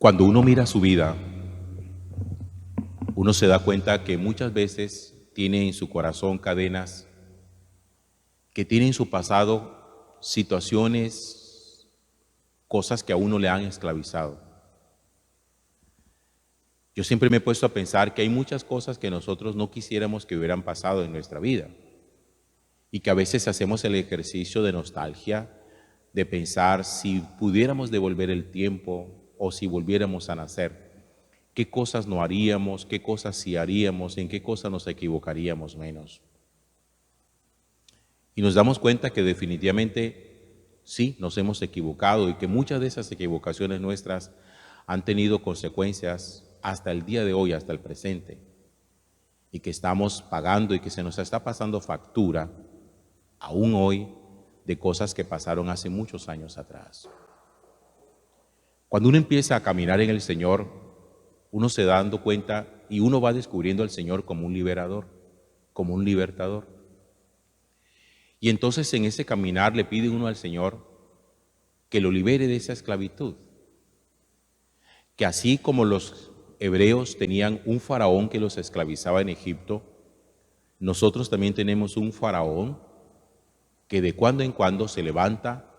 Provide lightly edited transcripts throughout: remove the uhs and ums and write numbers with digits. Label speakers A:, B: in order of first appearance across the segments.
A: Cuando uno mira su vida, uno se da cuenta que muchas veces tiene en su corazón cadenas, que tiene en su pasado situaciones, cosas que a uno le han esclavizado. Yo siempre me he puesto a pensar que hay muchas cosas que nosotros no quisiéramos que hubieran pasado en nuestra vida y que a veces hacemos el ejercicio de nostalgia, de pensar si pudiéramos devolver el tiempo o si volviéramos a nacer, qué cosas no haríamos, qué cosas sí haríamos, en qué cosas nos equivocaríamos menos. Y nos damos cuenta que definitivamente sí, nos hemos equivocado y que muchas de esas equivocaciones nuestras han tenido consecuencias hasta el día de hoy, hasta el presente, y que estamos pagando y que se nos está pasando factura, aún hoy, de cosas que pasaron hace muchos años atrás. Cuando uno empieza a caminar en el Señor, uno se da dando cuenta y uno va descubriendo al Señor como un liberador, como un libertador. Y entonces en ese caminar le pide uno al Señor que lo libere de esa esclavitud. Que así como los hebreos tenían un faraón que los esclavizaba en Egipto, nosotros también tenemos un faraón que de cuando en cuando se levanta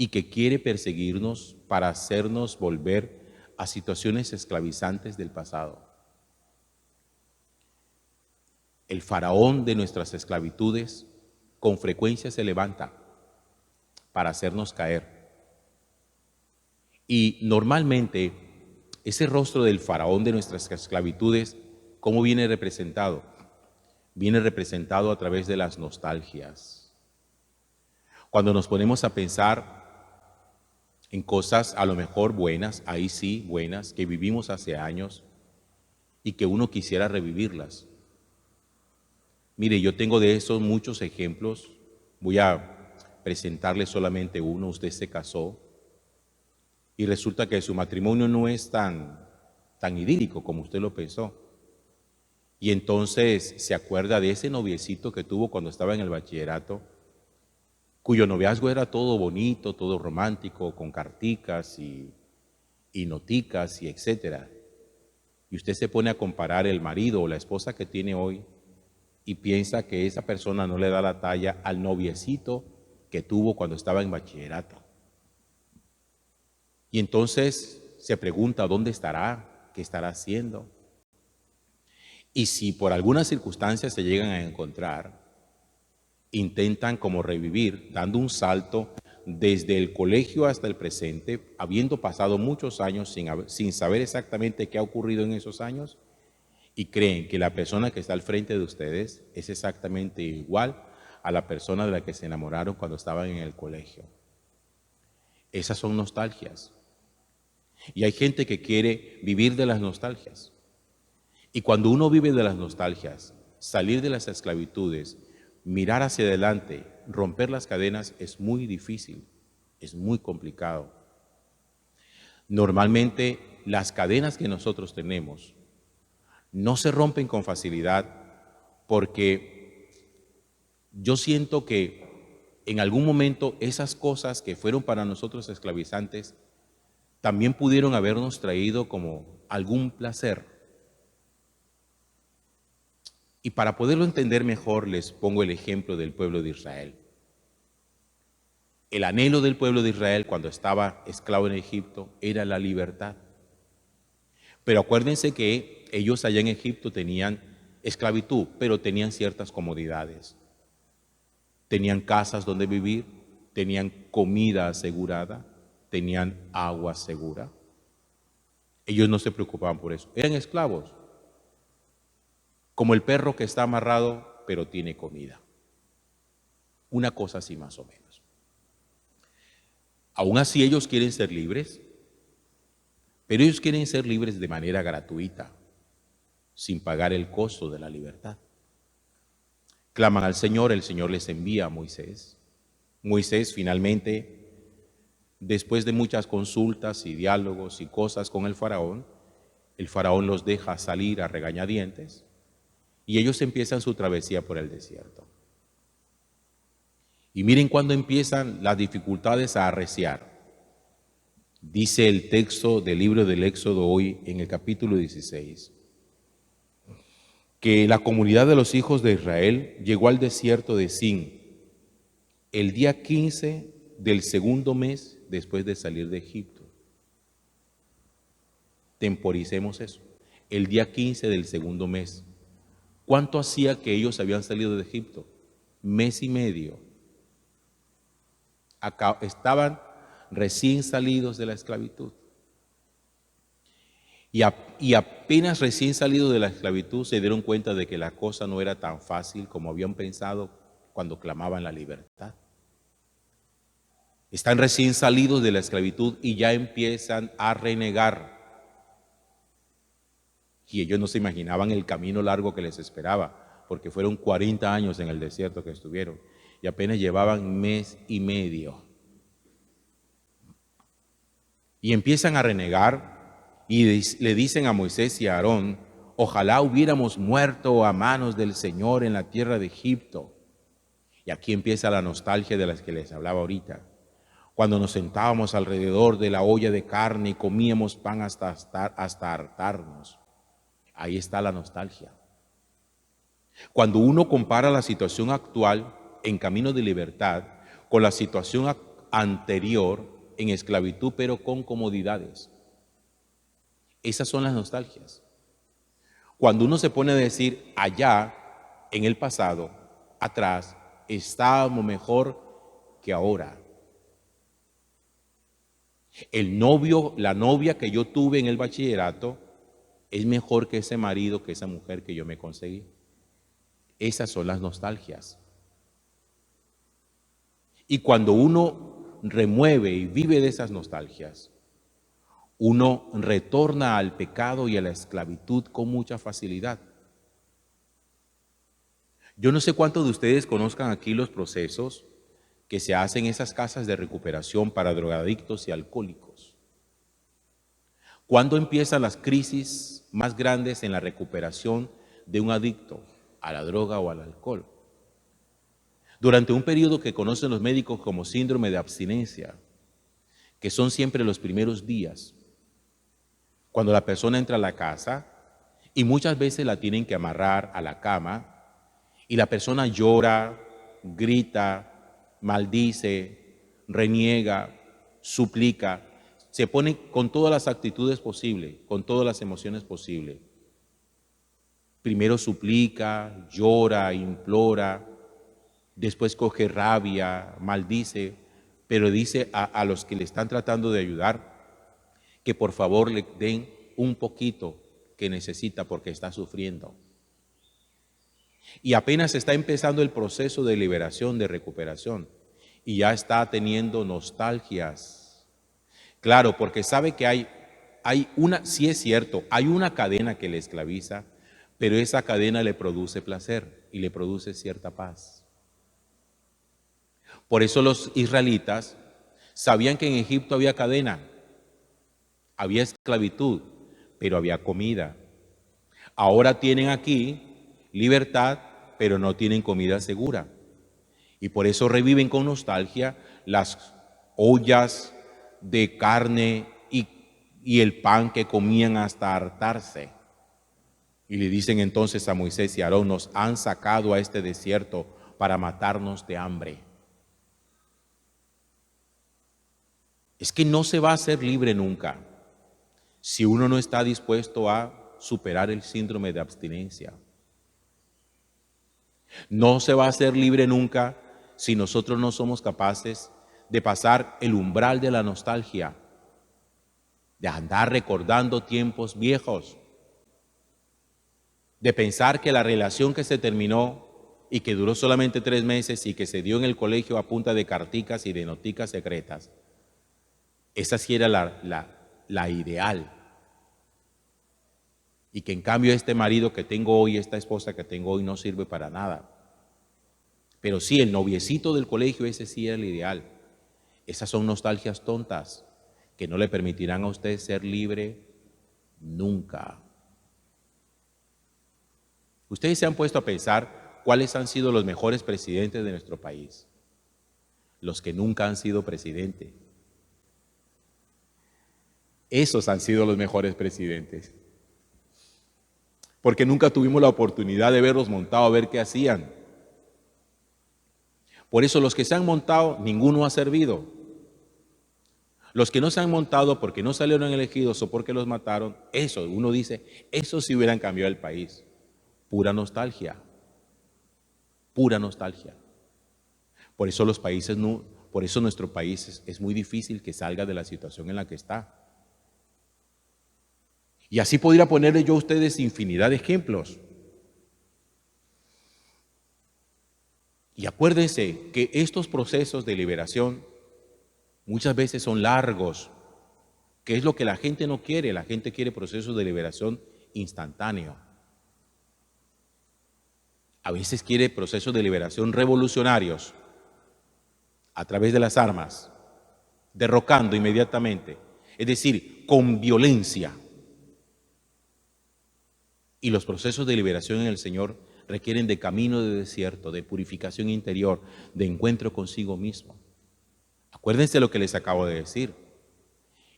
A: y que quiere perseguirnos para hacernos volver a situaciones esclavizantes del pasado. El faraón de nuestras esclavitudes con frecuencia se levanta para hacernos caer. Y normalmente ese rostro del faraón de nuestras esclavitudes, ¿cómo viene representado? Viene representado a través de las nostalgias. Cuando nos ponemos a pensar en cosas a lo mejor buenas, ahí sí, buenas, que vivimos hace años y que uno quisiera revivirlas. Mire, yo tengo de esos muchos ejemplos. Voy a presentarle solamente uno. Usted se casó y resulta que su matrimonio no es tan idílico como usted lo pensó. Y entonces se acuerda de ese noviecito que tuvo cuando estaba en el bachillerato, cuyo noviazgo era todo bonito, todo romántico, con carticas y noticas y etcétera. Y usted se pone a comparar el marido o la esposa que tiene hoy y piensa que esa persona no le da la talla al noviecito que tuvo cuando estaba en bachillerato. Y entonces se pregunta dónde estará, qué estará haciendo. Y si por alguna circunstancia se llegan a encontrar, intentan como revivir, dando un salto desde el colegio hasta el presente, habiendo pasado muchos años sin saber exactamente qué ha ocurrido en esos años, y creen que la persona que está al frente de ustedes es exactamente igual a la persona de la que se enamoraron cuando estaban en el colegio. Esas son nostalgias. Y hay gente que quiere vivir de las nostalgias. Y cuando uno vive de las nostalgias, salir de las esclavitudes, mirar hacia adelante, romper las cadenas es muy difícil, es muy complicado. Normalmente las cadenas que nosotros tenemos no se rompen con facilidad porque yo siento que en algún momento esas cosas que fueron para nosotros esclavizantes también pudieron habernos traído como algún placer. Y para poderlo entender mejor les pongo el ejemplo del pueblo de Israel. El anhelo del pueblo de Israel cuando estaba esclavo en Egipto era la libertad. Pero acuérdense que ellos allá en Egipto tenían esclavitud, pero tenían ciertas comodidades. Tenían casas donde vivir, tenían comida asegurada, tenían agua segura. Ellos no se preocupaban por eso. Eran esclavos, como el perro que está amarrado, pero tiene comida. Una cosa así más o menos. Aún así ellos quieren ser libres, pero ellos quieren ser libres de manera gratuita, sin pagar el costo de la libertad. Claman al Señor, el Señor les envía a Moisés. Moisés finalmente, después de muchas consultas y diálogos y cosas con el faraón los deja salir a regañadientes y ellos empiezan su travesía por el desierto. Y miren cuando empiezan las dificultades a arreciar. Dice el texto del libro del Éxodo hoy en el capítulo 16, que la comunidad de los hijos de Israel llegó al desierto de Sin el día 15 del segundo mes después de salir de Egipto. Temporicemos eso. El día 15 del segundo mes. ¿Cuánto hacía que ellos habían salido de Egipto? Mes y medio. Acá estaban recién salidos de la esclavitud. Y apenas recién salidos de la esclavitud se dieron cuenta de que la cosa no era tan fácil como habían pensado cuando clamaban la libertad. Están recién salidos de la esclavitud y ya empiezan a renegar. Y ellos no se imaginaban el camino largo que les esperaba, porque fueron 40 años en el desierto que estuvieron y apenas llevaban mes y medio. Y empiezan a renegar y le dicen a Moisés y a Aarón: ojalá hubiéramos muerto a manos del Señor en la tierra de Egipto. Y aquí empieza la nostalgia de las que les hablaba ahorita. Cuando nos sentábamos alrededor de la olla de carne y comíamos pan hasta hartarnos. Ahí está la nostalgia. Cuando uno compara la situación actual en camino de libertad con la situación anterior en esclavitud, pero con comodidades. Esas son las nostalgias. Cuando uno se pone a decir allá, en el pasado, atrás, estábamos mejor que ahora. El novio, la novia que yo tuve en el bachillerato es mejor que ese marido, que esa mujer que yo me conseguí. Esas son las nostalgias. Y cuando uno remueve y vive de esas nostalgias, uno retorna al pecado y a la esclavitud con mucha facilidad. Yo no sé cuántos de ustedes conozcan aquí los procesos que se hacen en esas casas de recuperación para drogadictos y alcohólicos. ¿Cuándo empiezan las crisis más grandes en la recuperación de un adicto a la droga o al alcohol? Durante un periodo que conocen los médicos como síndrome de abstinencia, que son siempre los primeros días, cuando la persona entra a la casa y muchas veces la tienen que amarrar a la cama y la persona llora, grita, maldice, reniega, suplica, se pone con todas las actitudes posibles, con todas las emociones posibles. Primero suplica, llora, implora, después coge rabia, maldice, pero dice a los que le están tratando de ayudar que por favor le den un poquito que necesita porque está sufriendo. Y apenas está empezando el proceso de liberación, de recuperación, y ya está teniendo nostalgias. Claro, porque sabe que hay una, sí es cierto, hay una cadena que le esclaviza, pero esa cadena le produce placer y le produce cierta paz. Por eso los israelitas sabían que en Egipto había cadena, había esclavitud, pero había comida. Ahora tienen aquí libertad, pero no tienen comida segura. Y por eso reviven con nostalgia las ollas de carne y el pan que comían hasta hartarse. Y le dicen entonces a Moisés y Aarón: nos han sacado a este desierto para matarnos de hambre. Es que no se va a ser libre nunca si uno no está dispuesto a superar el síndrome de abstinencia. No se va a ser libre nunca si nosotros no somos capaces de pasar el umbral de la nostalgia, de andar recordando tiempos viejos, de pensar que la relación que se terminó y que duró solamente 3 meses y que se dio en el colegio a punta de carticas y de noticas secretas, esa sí era la ideal. Y que en cambio este marido que tengo hoy, esta esposa que tengo hoy, no sirve para nada. Pero sí, el noviecito del colegio, ese sí era el ideal. Esas son nostalgias tontas que no le permitirán a usted ser libre nunca. Ustedes se han puesto a pensar cuáles han sido los mejores presidentes de nuestro país. Los que nunca han sido presidente. Esos han sido los mejores presidentes. Porque nunca tuvimos la oportunidad de verlos montados, a ver qué hacían. Por eso los que se han montado, ninguno ha servido. Los que no se han montado porque no salieron elegidos o porque los mataron, eso, uno dice, eso sí hubieran cambiado el país. Pura nostalgia. Pura nostalgia. Por eso los países no, por eso nuestro país es muy difícil que salga de la situación en la que está. Y así podría ponerle yo a ustedes infinidad de ejemplos. Y acuérdense que estos procesos de liberación muchas veces son largos, que es lo que la gente no quiere. La gente quiere procesos de liberación instantáneo. A veces quiere procesos de liberación revolucionarios a través de las armas, derrocando inmediatamente, es decir, con violencia. Y los procesos de liberación en el Señor requieren de camino de desierto, de purificación interior, de encuentro consigo mismo. Acuérdense lo que les acabo de decir.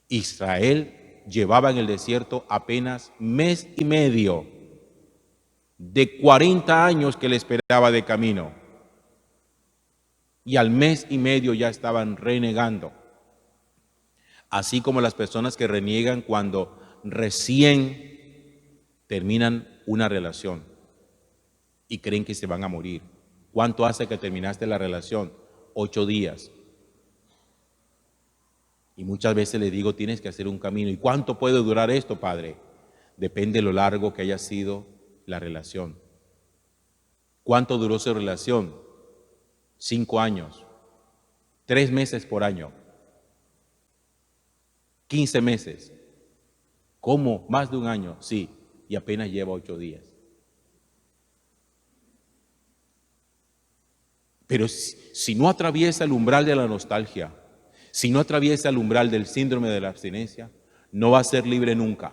A: Israel llevaba en el desierto apenas mes y medio de 40 años que le esperaba de camino. Y al mes y medio ya estaban renegando. Así como las personas que reniegan cuando recién terminan una relación y creen que se van a morir. ¿Cuánto hace que terminaste la relación? 8 días. Y muchas veces le digo, tienes que hacer un camino. ¿Y cuánto puede durar esto, Padre? Depende de lo largo que haya sido la relación. ¿Cuánto duró su relación? 5 años. 3 meses por año. 15 meses. ¿Cómo? ¿Más de un año? Sí. Y apenas lleva 8 días. Pero si no atraviesa el umbral de la nostalgia, si no atraviesa el umbral del síndrome de la abstinencia, no va a ser libre nunca.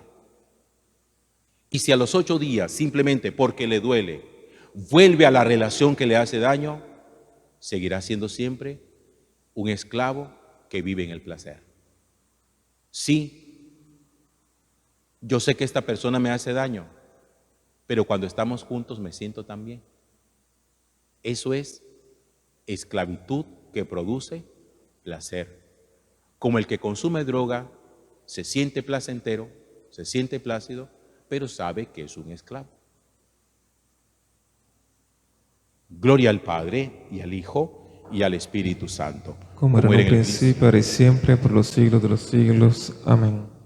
A: Y si a los 8 días, simplemente porque le duele, vuelve a la relación que le hace daño, seguirá siendo siempre un esclavo que vive en el placer. Sí, yo sé que esta persona me hace daño, pero cuando estamos juntos me siento tan bien. Eso es esclavitud que produce placer. Como el que consume droga, se siente placentero, se siente plácido, pero sabe que es un esclavo. Gloria al Padre, y al Hijo, y al Espíritu Santo.
B: Como era en un principio, ahora y siempre, por los siglos de los siglos. Amén.